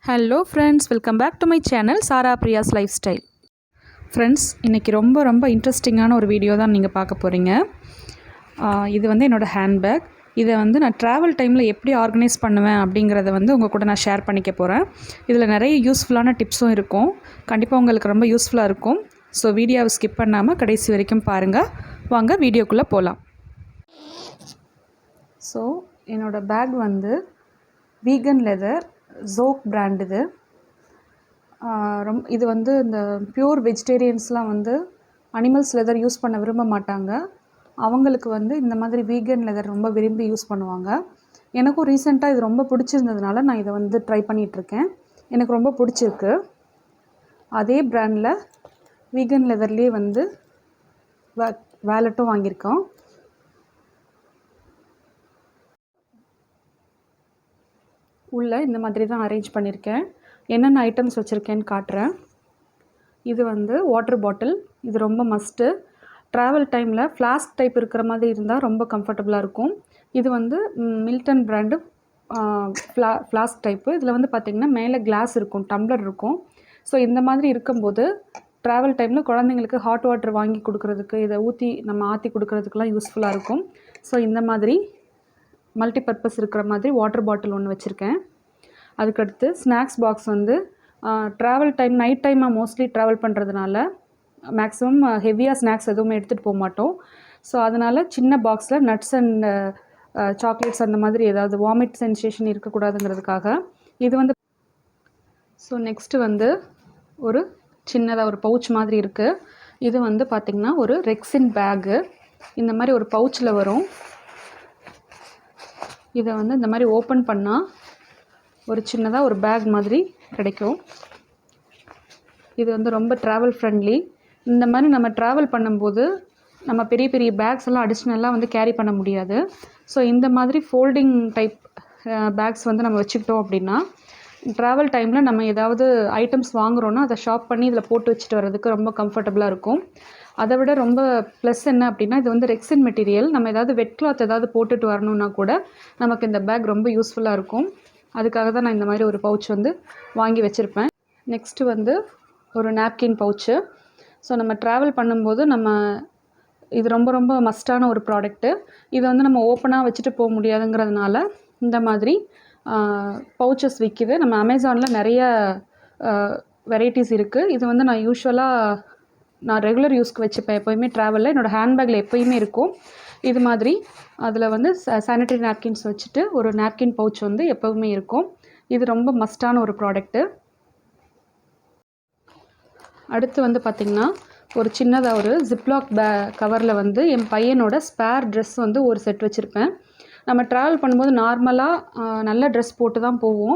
Hello friends, welcome back to my channel Sara Priya's lifestyle. Friends, இன்றைக்கி ரொம்ப இன்ட்ரெஸ்டிங்கான ஒரு வீடியோ தான் நீங்கள் பார்க்க போகிறீங்க. இது வந்து என்னோடய ஹேண்ட்பேக். இதை வந்து நான் ட்ராவல் டைமில் எப்படி ஆர்கனைஸ் பண்ணுவேன் அப்படிங்கிறத வந்து உங்கள் கூட நான் ஷேர் பண்ணிக்க போகிறேன். இதில் நிறைய யூஸ்ஃபுல்லான டிப்ஸும் இருக்கும். கண்டிப்பாக உங்களுக்கு ரொம்ப யூஸ்ஃபுல்லாக இருக்கும். ஸோ வீடியோவை ஸ்கிப் பண்ணாமல் கடைசி வரைக்கும் பாருங்கள். வாங்க வீடியோக்குள்ளே போகலாம். ஸோ என்னோடய பேக் வந்து வீகன் லெதர் ஜோக் பிராண்ட். இது வந்து இந்த பியூர் வெஜிடேரியன்ஸ்லாம் வந்து அனிமல்ஸ் லெதர் யூஸ் பண்ண விரும்ப மாட்டாங்க. அவங்களுக்கு வந்து இந்த மாதிரி வீகன் லெதர் ரொம்ப விரும்பி யூஸ் பண்ணுவாங்க. எனக்கும் ரீசெண்டாக இது ரொம்ப பிடிச்சிருந்ததுனால நான் இதை வந்து ட்ரை பண்ணிகிட்ருக்கேன். எனக்கு ரொம்ப பிடிச்சிருக்கு. அதே பிராண்டில் வீகன் லெதர்லேயே வந்து வேலட்டும் வாங்கியிருக்கோம். உள்ளே இந்த மாதிரி தான் அரேஞ்ச் பண்ணியிருக்கேன். என்னென்ன ஐட்டம்ஸ் வச்சுருக்கேன்னு காட்டுறேன். இது வந்து வாட்டர் பாட்டில். இது ரொம்ப மஸ்ட்டு. ட்ராவல் டைமில் ஃப்ளாஸ்க் டைப் இருக்கிற மாதிரி இருந்தால் ரொம்ப கம்ஃபர்டபுளாக இருக்கும். இது வந்து மில்டன் பிராண்டு ஃப்ளாஸ்க் டைப்பு. இதில் வந்து பார்த்திங்கன்னா மேலே கிளாஸ் இருக்கும், டம்ளர் இருக்கும். ஸோ இந்த மாதிரி இருக்கும்போது ட்ராவல் டைமில் குழந்தைங்களுக்கு ஹாட் வாட்டர் வாங்கி கொடுக்குறதுக்கு, இதை நம்ம ஆற்றி கொடுக்குறதுக்கெலாம் யூஸ்ஃபுல்லாக இருக்கும். ஸோ இந்த மாதிரி மல்டி பர்பஸ் இருக்கிற மாதிரி வாட்டர் பாட்டில் ஒன்று வச்சுருக்கேன். அதுக்கடுத்து ஸ்நாக்ஸ் பாக்ஸ் வந்து ட்ராவல் டைம் நைட் டைமாக மோஸ்ட்லி ட்ராவல் பண்ணுறதுனால மேக்ஸிமம் ஹெவியாக ஸ்நாக்ஸ் எதுவுமே எடுத்துகிட்டு போக மாட்டோம். ஸோ அதனால் சின்ன பாக்ஸில் நட்ஸ் அண்ட் சாக்லேட்ஸ் அந்த மாதிரி ஏதாவது வாமிட் சென்சேஷன் இருக்கக்கூடாதுங்கிறதுக்காக இது வந்து. ஸோ நெக்ஸ்ட்டு வந்து ஒரு சின்னதாக ஒரு பவுச் மாதிரி இருக்குது. இது வந்து பார்த்திங்கன்னா ஒரு ரெக்ஸின் பேக்கு. இந்த மாதிரி ஒரு பவுச்சில் வரும். இதை வந்து இந்த மாதிரி ஓப்பன் பண்ணால் ஒரு சின்னதாக ஒரு பேக் மாதிரி கிடைக்கும். இது வந்து ரொம்ப ட்ராவல் ஃப்ரெண்ட்லி. இந்த மாதிரி நம்ம ட்ராவல் பண்ணும்போது நம்ம பெரிய பெரிய பேக்ஸ் எல்லாம் அடிஷ்னலாக வந்து கேரி பண்ண முடியாது. ஸோ இந்த மாதிரி ஃபோல்டிங் டைப் பேக்ஸ் வந்து நம்ம வச்சுக்கிட்டோம் அப்படின்னா ட்ராவல் டைமில் நம்ம ஏதாவது ஐட்டம்ஸ் வாங்குகிறோன்னா அதை ஷாப் பண்ணி இதில் போட்டு வச்சுட்டு வர்றதுக்கு ரொம்ப கம்ஃபர்டபுளாக இருக்கும். அதை விட ரொம்ப ப்ளஸ் என்ன அப்படின்னா, இது வந்து ரெக்ஸின் மெட்டீரியல். நம்ம ஏதாவது வெட் கிளாத் ஏதாவது போட்டுட்டு வரணுன்னா கூட நமக்கு இந்த பேக் ரொம்ப யூஸ்ஃபுல்லாக இருக்கும். அதுக்காக தான் நான் இந்த மாதிரி ஒரு பவுச் வந்து வாங்கி வச்சுருப்பேன். நெக்ஸ்ட்டு வந்து ஒரு நாப்கின் பவுச்சு. ஸோ நம்ம ட்ராவல் பண்ணும்போது இது ரொம்ப மஸ்டான ஒரு ப்ராடக்ட்டு. இதை வந்து நம்ம ஓப்பனாக வச்சுட்டு போக முடியாதுங்கிறதுனால இந்த மாதிரி பவுச்சஸ் விற்கிது. நம்ம அமேசானில் நிறைய வெரைட்டிஸ் இருக்குது. இது வந்து நான் ரெகுலர் யூஸ்க்கு வச்சுப்பேன். எப்போயுமே ட்ராவலில் என்னோடய ஹேண்ட்பேக்கில் எப்போயுமே இருக்கும். இது மாதிரி அதில் வந்து சானிட்டரி நாப்கின்ஸ் வச்சுட்டு ஒரு நாப்கின் பவுச் வந்து எப்போவுமே இருக்கும். இது ரொம்ப மஸ்டான ஒரு ப்ராடக்ட்டு. அடுத்து வந்து பார்த்திங்கன்னா ஒரு சின்னதாக ஒரு ஜிப்லாக் கவரில் வந்து என் பையனோட ஸ்பேர் ட்ரெஸ் வந்து ஒரு செட் வச்சுருப்பேன். நம்ம ட்ராவல் பண்ணும்போது நார்மலாக நல்ல ட்ரெஸ் போட்டு தான் போவோம்.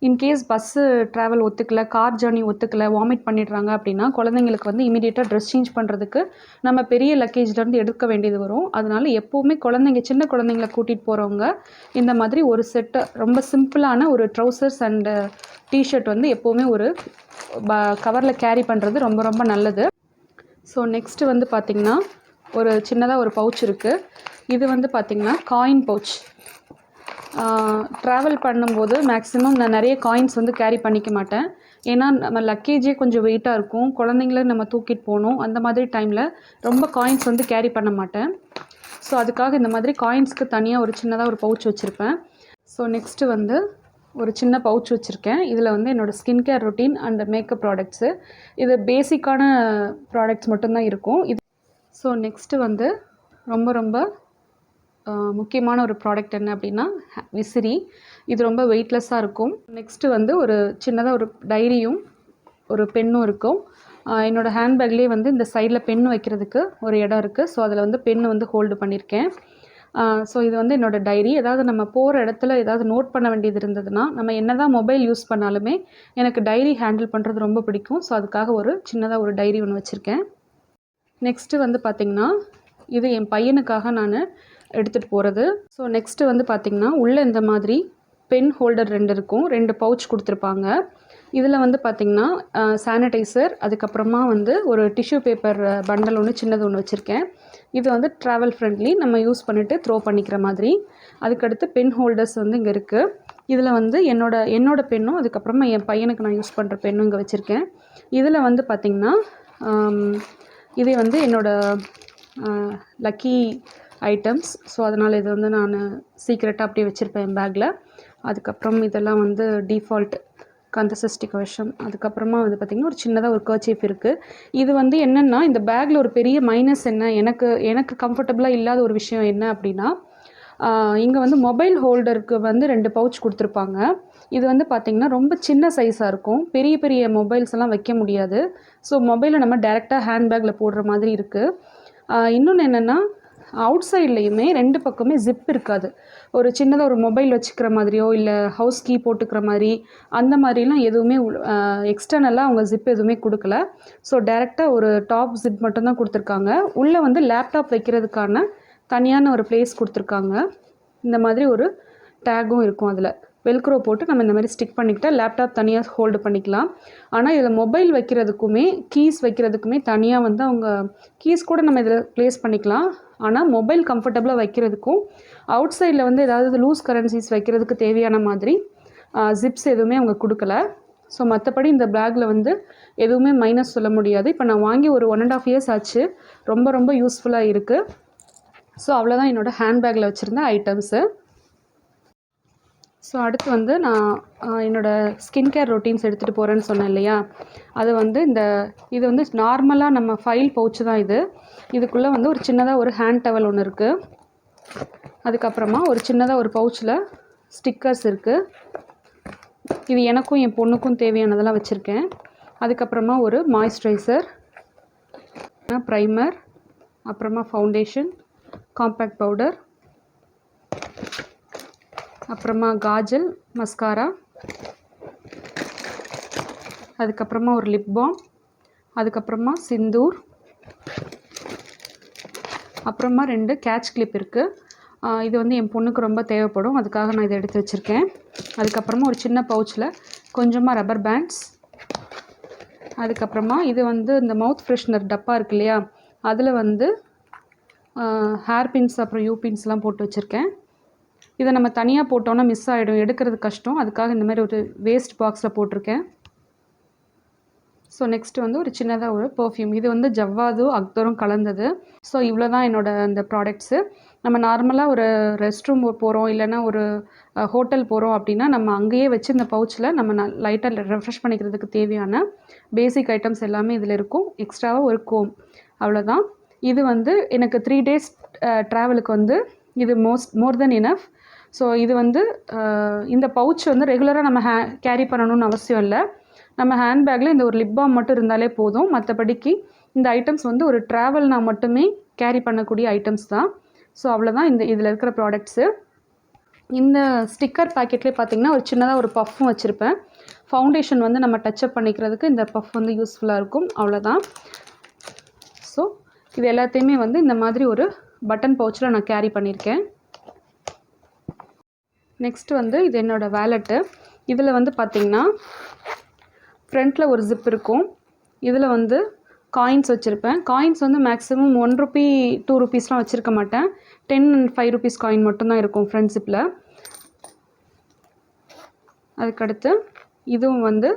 இன்கேஸ் பஸ்ஸு ட்ராவல் ஒத்துக்கலை, கார் ஜர்னி ஒத்துக்கலை, வாமிட் பண்ணிடுறாங்க அப்படின்னா குழந்தைங்களுக்கு வந்து இமீடியட்டாக ட்ரெஸ் சேஞ்ச் பண்ணுறதுக்கு நம்ம பெரிய லக்கேஜ்லேருந்து எடுக்க வேண்டியது வரும். அதனால் எப்போவுமே சின்ன குழந்தைங்கள கூட்டிகிட்டு போகிறவங்க இந்த மாதிரி ஒரு செட்டை ரொம்ப சிம்பிளான ஒரு ட்ரௌசர்ஸ் அண்டு டிஷர்ட் வந்து எப்போவுமே ஒரு கவரில் கேரி பண்ணுறது ரொம்ப நல்லது. ஸோ நெக்ஸ்ட்டு வந்து பார்த்திங்கன்னா ஒரு சின்னதாக ஒரு பவுச் இருக்குது. இது வந்து பார்த்திங்கன்னா காயின் பவுச். ட்ராவல் பண்ணும்போது மேக்ஸிமம் நான் நிறைய காயின்ஸ் வந்து கேரி பண்ணிக்க மாட்டேன். ஏன்னா நம்ம லக்கேஜே கொஞ்சம் வெயிட்டாக இருக்கும். குழந்தைங்கள நம்ம தூக்கிட்டு போகணும். அந்த மாதிரி டைமில் ரொம்ப காயின்ஸ் வந்து கேரி பண்ண மாட்டேன். ஸோ அதுக்காக இந்த மாதிரி காயின்ஸ்க்கு தனியாக ஒரு சின்னதாக ஒரு பவுச் வச்சுருப்பேன். ஸோ நெக்ஸ்ட்டு வந்து ஒரு சின்ன பவுச் வச்சுருக்கேன். இதில் வந்து என்னோடய skin care routine and makeup products, இது பேசிக்கான ப்ராடக்ட்ஸ் மட்டும்தான் இருக்கும். ஸோ நெக்ஸ்ட்டு வந்து ரொம்ப முக்கியமான ஒரு ப்ராடக்ட் என்ன அப்படின்னா விசிறி. இது ரொம்ப வெயிட்லெஸ்ஸாக இருக்கும். நெக்ஸ்ட்டு வந்து ஒரு சின்னதாக ஒரு டைரியும் ஒரு பென்னும் இருக்கும். என்னோடய ஹேண்ட்பேக்லேயே வந்து இந்த சைடில் பென் வைக்கிறதுக்கு ஒரு இடம் இருக்குது. ஸோ அதில் வந்து பென்னு வந்து ஹோல்டு பண்ணியிருக்கேன். ஸோ இது வந்து என்னோடய டைரி. ஏதாவது நம்ம போகிற இடத்துல ஏதாவது நோட் பண்ண வேண்டியது இருந்ததுன்னா, நம்ம என்ன தான் மொபைல் யூஸ் பண்ணாலுமே எனக்கு டைரி ஹேண்டில் பண்ணுறது ரொம்ப பிடிக்கும். ஸோ அதுக்காக ஒரு சின்னதாக ஒரு டைரி ஒன்று வச்சுருக்கேன். நெக்ஸ்ட்டு வந்து பார்த்திங்கன்னா இது என் பையனுக்காக நான் எடுத்துகிட்டு போகிறது. ஸோ நெக்ஸ்ட்டு வந்து பார்த்திங்கன்னா உள்ளே இந்த மாதிரி பென் ஹோல்டர் 2 இருக்கும். 2 பவுச் கொடுத்துருப்பாங்க. இதில் வந்து பார்த்திங்கன்னா சானிடைசர், அதுக்கப்புறமா வந்து ஒரு டிஷ்யூ பேப்பர் பண்டல் ஒன்று சின்னது ஒன்று வச்சுருக்கேன். இது வந்து ட்ராவல் ஃப்ரெண்ட்லி, நம்ம யூஸ் பண்ணிவிட்டு த்ரோ பண்ணிக்கிற மாதிரி. அதுக்கடுத்து பென் ஹோல்டர்ஸ் வந்து இங்கே இருக்குது. இதில் வந்து என்னோட பென்னும் அதுக்கப்புறமா என் பையனுக்கு நான் யூஸ் பண்ணுற பென்னும் இங்கே வச்சுருக்கேன். இதில் வந்து பார்த்திங்கன்னா இதே வந்து லக்கி ஐட்டம்ஸ். ஸோ அதனால் இது வந்து நான் சீக்ரெட்டாக அப்படியே வச்சுருப்பேன் என் பேக்கில். அதுக்கப்புறம் இதெல்லாம் வந்து டிஃபால்ட் கந்தசஷ்டி கவசம். அதுக்கப்புறமா வந்து பார்த்திங்கன்னா ஒரு சின்னதாக ஒரு கர்ச்சீஃப் இருக்குது. இது வந்து என்னென்னா இந்த பேக்கில் ஒரு பெரிய மைனஸ் என்ன, எனக்கு கம்ஃபர்டபுளாக இல்லாத ஒரு விஷயம் என்ன அப்படின்னா, இங்கே வந்து மொபைல் ஹோல்டருக்கு வந்து 2 பவுச் கொடுத்துருப்பாங்க. இது வந்து பார்த்திங்கன்னா ரொம்ப சின்ன சைஸாக இருக்கும். பெரிய பெரிய மொபைல்ஸ் எல்லாம் வைக்க முடியாது. ஸோ மொபைலை நம்ம டேரெக்டாக ஹேண்ட்பேக்கில் போடுற மாதிரி இருக்குது. இன்னொன்று என்னென்னா, அவுட் சைட்லேயுமே 2 பக்கமே ஜிப் இருக்காது. ஒரு சின்னதாக ஒரு மொபைல் வச்சுக்கிற மாதிரியோ இல்லை ஹவுஸ் கீ போட்டுக்கிற மாதிரி அந்த மாதிரிலாம் எதுவுமே எக்ஸ்டர்னலாக அவங்க ஜிப் எதுவுமே கொடுக்கல. ஸோ டேரெக்டாக ஒரு டாப் ஜிப் மட்டும்தான் கொடுத்துருக்காங்க. உள்ளே வந்து லேப்டாப் வைக்கிறதுக்கான தனியான ஒரு பிளேஸ் கொடுத்துருக்காங்க. இந்த மாதிரி ஒரு டேகும் இருக்கும். அதில் வெல்க்ரோ போட்டு நம்ம இந்த மாதிரி ஸ்டிக் பண்ணிக்கிட்டால் லேப்டாப் தனியாக ஹோல்டு பண்ணிக்கலாம். ஆனால் இதில் மொபைல் வைக்கிறதுக்குமே கீஸ் வைக்கிறதுக்குமே தனியாக வந்து அவங்க கீஸ் கூட நம்ம இதில் ப்ளேஸ் பண்ணிக்கலாம். ஆனால் மொபைல் கம்ஃபர்டபுளாக வைக்கிறதுக்கும் அவுட் சைடில் வந்து ஏதாவது லூஸ் கரன்சிஸ் வைக்கிறதுக்கு தேவையான மாதிரி ஜிப்ஸ் எதுவுமே அவங்க கொடுக்கல. ஸோ மற்றபடி இந்த பேக்கில் வந்து எதுவுமே மைனஸ் சொல்ல முடியாது. இப்போ நான் வாங்கி ஒரு 1.5 years ஆச்சு. ரொம்ப ரொம்ப யூஸ்ஃபுல்லாக இருக்குது. ஸோ அவ்வளோதான் என்னோடய ஹேண்ட்பேக்கில் வச்சுருந்த ஐட்டம்ஸு. ஸோ அடுத்து வந்து நான் என்னோடய ஸ்கின் கேர் ரொட்டீன்ஸ் எடுத்துகிட்டு போகிறேன்னு சொன்னேன் இல்லையா, அது வந்து இது வந்து நார்மலாக நம்ம ஃபைல் பவுச்சு தான் இது. இதுக்குள்ளே வந்து ஒரு சின்னதாக ஒரு ஹேண்ட் டவல் ஒன்று இருக்குது. அதுக்கப்புறமா ஒரு சின்னதாக ஒரு பவுச்சில் ஸ்டிக்கர்ஸ் இருக்குது. இது எனக்கும் என் பொண்ணுக்கும் தேவையானதெல்லாம் வச்சுருக்கேன். அதுக்கப்புறமா ஒரு மாய்ஸ்சரைசர், ப்ரைமர், அப்புறமா ஃபவுண்டேஷன், காம்பேக்ட் பவுடர், அப்புறமா காஜல், மஸ்காரா, அதுக்கப்புறமா ஒரு லிப் பாம், அதுக்கப்புறமா சிந்தூர், அப்புறமா 2 கேட்ச் கிளிப் இருக்குது. இது வந்து என் பொண்ணுக்கு ரொம்ப தேவைப்படும். அதுக்காக நான் இதை எடுத்து வச்சுருக்கேன். அதுக்கப்புறமா ஒரு சின்ன பவுச்சில் கொஞ்சமாக ரப்பர் பேண்ட்ஸ், அதுக்கப்புறமா இது வந்து இந்த மவுத் ஃப்ரெஷ்னர் டப்பா இருக்கு இல்லையா, அதில் வந்து ஹேர் பின்ஸ் அப்புறம் யூ பின்ஸ்லாம் போட்டு வச்சுருக்கேன். இதை நம்ம தனியாக போட்டோன்னா மிஸ் ஆகிடும், எடுக்கிறது கஷ்டம். அதுக்காக இந்த மாதிரி ஒரு வேஸ்ட் பாக்ஸில் போட்டிருக்கேன். ஸோ நெக்ஸ்ட்டு வந்து ஒரு சின்னதாக ஒரு பர்ஃப்யூம். இது வந்து ஜவ்வாதும் அக்தரும் கலந்தது. ஸோ இவ்வளோ தான் என்னோடய அந்த ப்ராடக்ட்ஸு. நம்ம நார்மலாக ஒரு ரெஸ்ட் ரூம் போகிறோம் இல்லைன்னா ஒரு ஹோட்டல் போகிறோம் அப்படின்னா நம்ம அங்கேயே வச்சு இந்த பவுச்சில் நம்ம லைட்டாக ரெஃப்ரெஷ் பண்ணிக்கிறதுக்கு தேவையான பேசிக் ஐட்டம்ஸ் எல்லாமே இதில் இருக்கும். எக்ஸ்ட்ராவாக ஒரு கோம், அவ்வளோதான். இது வந்து எனக்கு 3 days ட்ராவலுக்கு வந்து இது மோர் தென் இனஃப். ஸோ இது வந்து இந்த பவுச் வந்து ரெகுலராக நம்ம கேரி பண்ணணும்னு அவசியம் இல்லை. நம்ம ஹேண்ட்பேக்கில் இந்த ஒரு லிப் பாம் மட்டும் இருந்தாலே போதும். மற்றபடிக்கு இந்த ஐட்டம்ஸ் வந்து ஒரு ட்ராவல்னால் மட்டுமே கேரி பண்ணக்கூடிய ஐட்டம்ஸ் தான். ஸோ அவ்வளோதான் இதில் இருக்கிற ப்ராடக்ட்ஸு. இந்த ஸ்டிக்கர் பேக்கெட்லேயே பார்த்திங்கன்னா ஒரு சின்னதாக ஒரு பஃப்பும் வச்சுருப்பேன். ஃபவுண்டேஷன் வந்து நம்ம டச்சப் பண்ணிக்கிறதுக்கு இந்த பஃப் வந்து யூஸ்ஃபுல்லாக இருக்கும். அவ்வளோதான். ஸோ இது எல்லாத்தையுமே வந்து இந்த மாதிரி ஒரு பட்டன் பவுச்சில் நான் கேரி பண்ணியிருக்கேன். நெக்ஸ்ட் வந்து இது என்னோடய வேலெட்டு. இதில் வந்து பார்த்திங்கன்னா ஃப்ரண்ட்டில் ஒரு ஜிப் இருக்கும். இதில் வந்து காயின்ஸ் வச்சுருப்பேன். காயின்ஸ் வந்து மேக்ஸிமம் 1 rupee 2 rupeesலாம் வச்சுருக்க மாட்டேன். 10 and 5 rupees காயின் மட்டும்தான் இருக்கும் ஃப்ரண்ட் ஜிப்பில். அதுக்கடுத்து இதுவும் வந்து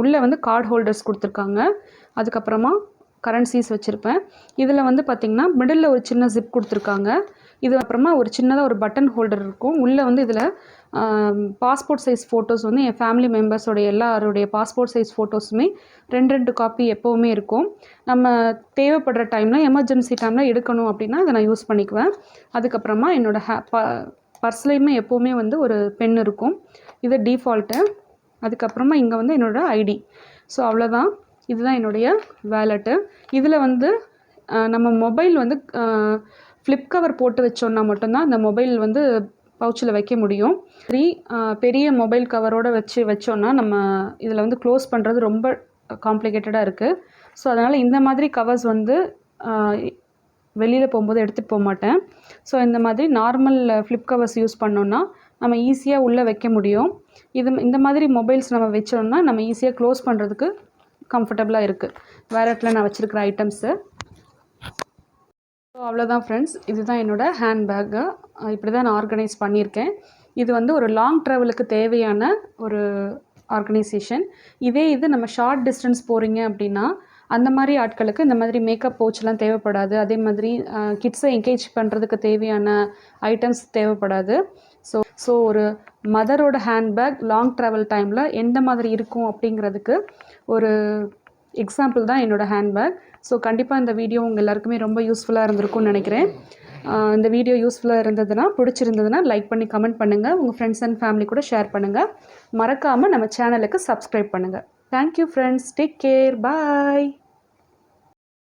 உள்ளே வந்து கார்டு ஹோல்டர்ஸ் கொடுத்துருக்காங்க. அதுக்கப்புறமா கரன்சிஸ் வச்சுருப்பேன். இதில் வந்து பார்த்திங்கன்னா மிடில் ஒரு சின்ன ஜிப் கொடுத்துருக்காங்க. இது அப்புறமா ஒரு சின்னதாக ஒரு பட்டன் ஹோல்டர் இருக்கும். உள்ளே வந்து இதில் பாஸ்போர்ட் சைஸ் ஃபோட்டோஸ் வந்து என் ஃபேமிலி மெம்பர்ஸோடைய எல்லாருடைய பாஸ்போர்ட் சைஸ் ஃபோட்டோஸுமே 2 காப்பி எப்போவுமே இருக்கும். நம்ம தேவைப்படுற டைமில் எமர்ஜென்சி டைமில் எடுக்கணும் அப்படின்னா இதை நான் யூஸ் பண்ணிக்குவேன். அதுக்கப்புறமா என்னோடய பர்ஸ்லேயுமே எப்போவுமே வந்து ஒரு பென் இருக்கும். இது டிஃபால்ட்டு. அதுக்கப்புறமா இங்கே வந்து என்னோடய ஐடி. ஸோ அவ்வளோதான். இதுதான் என்னுடைய வேலெட்டு. இதில் வந்து நம்ம மொபைல் வந்து ஃப்ளிப் கவர் போட்டு வச்சோன்னா மட்டும்தான் அந்த மொபைல் வந்து பவுச்சில் வைக்க முடியும். பெரிய மொபைல் கவரோடு வச்சோன்னா நம்ம இதில் வந்து க்ளோஸ் பண்ணுறது ரொம்ப காம்ப்ளிகேட்டடாக இருக்குது. ஸோ அதனால் இந்த மாதிரி கவர்ஸ் வந்து வெளியில் போகும்போது எடுத்துகிட்டு போக மாட்டேன். ஸோ இந்த மாதிரி நார்மல் ஃப்ளிப் கவர்ஸ் யூஸ் பண்ணோன்னா நம்ம ஈஸியாக உள்ளே வைக்க முடியும். இந்த மாதிரி மொபைல்ஸ் நம்ம வச்சோன்னா நம்ம ஈஸியாக க்ளோஸ் பண்ணுறதுக்கு கம்ஃபர்டபுளாக இருக்குது. வேலெட்டில் நான் வச்சுருக்கிற ஐட்டம்ஸு. ஸோ அவ்வளோதான் ஃப்ரெண்ட்ஸ். இதுதான் என்னோடய ஹேண்ட்பேக்கு. இப்படி தான் நான் ஆர்கனைஸ் பண்ணியிருக்கேன். இது வந்து ஒரு லாங் ட்ராவலுக்கு தேவையான ஒரு ஆர்கனைசேஷன். இது நம்ம ஷார்ட் டிஸ்டன்ஸ் போகிறீங்க அப்படின்னா அந்த மாதிரி ஆட்களுக்கு இந்த மாதிரி மேக்கப் பவுச்லாம் தேவைப்படாது. அதே மாதிரி கிட்ஸை என்கேஜ் பண்ணுறதுக்கு தேவையான ஐட்டம்ஸ் தேவைப்படாது. ஸோ ஒரு மதரோட ஹேண்ட்பேக் லாங் ட்ராவல் டைமில் எந்த மாதிரி இருக்கும் அப்படிங்கிறதுக்கு ஒரு எக்ஸாம்பிள் தான் என்னோடய ஹேண்ட்பேக். ஸோ கண்டிப்பாக இந்த வீடியோ உங்கள் எல்லாருக்குமே ரொம்ப யூஸ்ஃபுல்லாக இருந்திருக்கும்னு நினைக்கிறேன். இந்த வீடியோ யூஸ்ஃபுல்லாக இருந்ததுன்னா, பிடிச்சிருந்ததுன்னா லைக் பண்ணி கமெண்ட் பண்ணுங்கள். உங்கள் ஃப்ரெண்ட்ஸ் அண்ட் ஃபேமிலி கூட ஷேர் பண்ணுங்கள். மறக்காமல் நம்ம சேனலுக்கு சப்ஸ்கிரைப் பண்ணுங்கள். Thank you friends. Take care. பாய்.